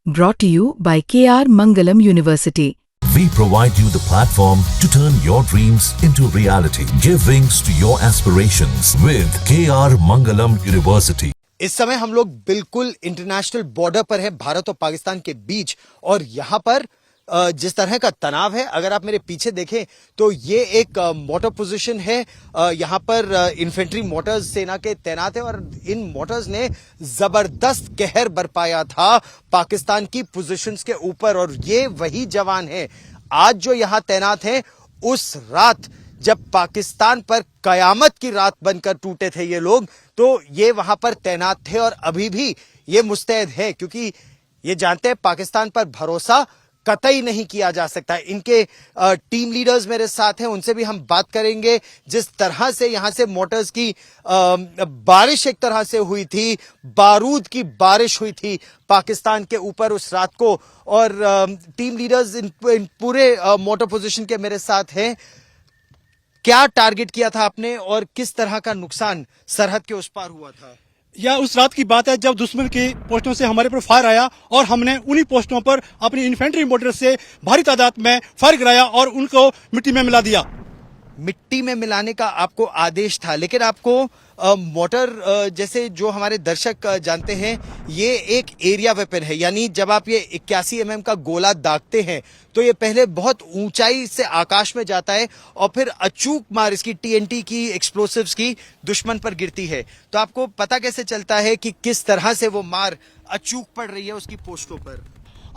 Brought to you by KR Mangalam University. We provide you the platform to turn your dreams into reality. Give wings to your aspirations with KR Mangalam University. इस समय हम लोग बिल्कुल international border पर है, भारत और पाकिस्तान के बीच। और यहाँ पर जिस तरह का तनाव है, अगर आप मेरे पीछे देखें तो ये एक मोटर पोजीशन है। यहाँ पर इन्फेंट्री मोटर्स सेना के तैनात है और इन मोटर्स ने जबरदस्त कहर बरपाया था पाकिस्तान की पोजीशंस के ऊपर। और ये वही जवान हैं आज जो यहाँ तैनात हैं। उस रात जब पाकिस्तान पर कयामत की रात बनकर टूटे थे ये लोग, तो ये वहां पर तैनात थे और अभी भी ये मुस्तैद है, क्योंकि ये जानते हैं पाकिस्तान पर भरोसा कतई नहीं किया जा सकता। इनके टीम लीडर्स मेरे साथ हैं, उनसे भी हम बात करेंगे। जिस तरह से यहां से मोटर्स की बारिश एक तरह से हुई थी, बारूद की बारिश हुई थी पाकिस्तान के ऊपर उस रात को। और टीम लीडर्स इन पूरे मोटर पोजीशन के मेरे साथ हैं। क्या टारगेट किया था आपने और किस तरह का नुकसान सरहद के उस पार हुआ था? यह उस रात की बात है जब दुश्मन की पोस्टों से हमारे पर फायर आया और हमने उन्हीं पोस्टों पर अपनी इन्फेंट्री मोटर से भारी तादाद में फायर गिराया और उनको मिट्टी में मिला दिया। मिट्टी में मिलाने का आपको आदेश था, लेकिन आपको मोटर जैसे जो हमारे दर्शक जानते हैं, ये एक एरिया वेपन है। यानी जब आप ये 81 mm का गोला दागते हैं तो ये पहले बहुत ऊंचाई से आकाश में जाता है और फिर अचूक मार इसकी TNT की, एक्सप्लोसिव्स की दुश्मन पर गिरती है। तो आपको पता कैसे चलता है कि किस तरह से वो मार अचूक पड़ रही है उसकी पोस्टों पर?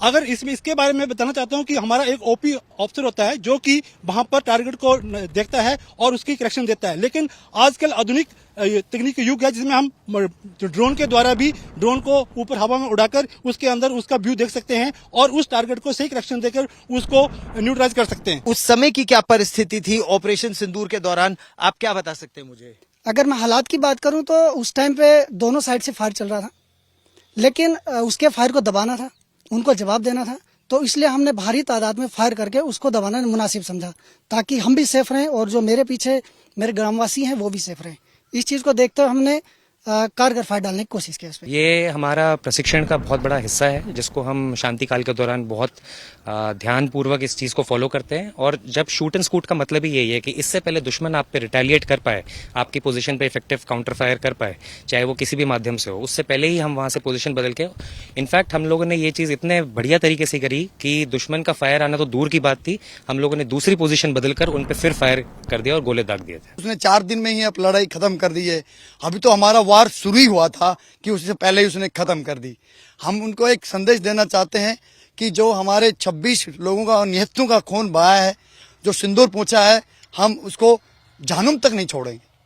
अगर इसके बारे में बताना चाहता हूं कि हमारा एक OP ऑफिसर होता है जो कि वहां पर टारगेट को देखता है और उसकी करेक्शन देता है। लेकिन आजकल आधुनिक तकनीक युग है जिसमें हम ड्रोन के द्वारा भी ड्रोन को ऊपर हवा में उड़ाकर उसके अंदर उसका व्यू देख सकते हैं और उस टारगेट को सही करेक्शन देकर उसको न्यूट्रलाइज कर सकते हैं। उस समय की क्या परिस्थिति थी ऑपरेशन सिंदूर के दौरान, आप क्या बता सकते हैं मुझे? अगर मैं हालात की बात करूं तो उस टाइम पे दोनों साइड से फायर चल रहा था, लेकिन उसके फायर को दबाना था, उनको जवाब देना था। तो इसलिए हमने भारी तादाद में फायर करके उसको दबाना मुनासिब समझा, ताकि हम भी सेफ रहें और जो मेरे पीछे मेरे ग्रामवासी हैं वो भी सेफ रहें। इस चीज़ को देखते हुए हमने कारगर फायर डालने की कोशिश की। इसमें ये हमारा प्रशिक्षण का बहुत बड़ा हिस्सा है जिसको हम शांति काल के दौरान बहुत ध्यान पूर्वक इस चीज़ को फॉलो करते हैं। और जब शूट एंड स्कूट का मतलब ही यही है कि इससे पहले दुश्मन आप पे रिटेलिएट कर पाए, आपकी पोजीशन पे इफेक्टिव काउंटर फायर कर पाए, चाहे वो किसी भी माध्यम से हो, उससे पहले ही हम वहाँ से पोजीशन बदल के, इनफैक्ट हम लोगों ने ये चीज़ इतने बढ़िया तरीके से करी कि दुश्मन का फायर आना तो दूर की बात थी, हम लोगों ने दूसरी पोजीशन बदलकर उन पर फिर फायर कर दिया और गोले दाग दिए थे। उसने 4 दिन में ही अब लड़ाई खत्म कर दी है। अभी तो हमारा वार शुरू ही हुआ था कि उससे पहले ही उसने खत्म कर दी। हम उनको एक संदेश देना चाहते हैं कि जो हमारे 26 लोगों का निहत्तों का खून बहाया है, जो सिंदूर पहुंचा है, हम उसको जहन्नुम तक नहीं छोड़ेंगे।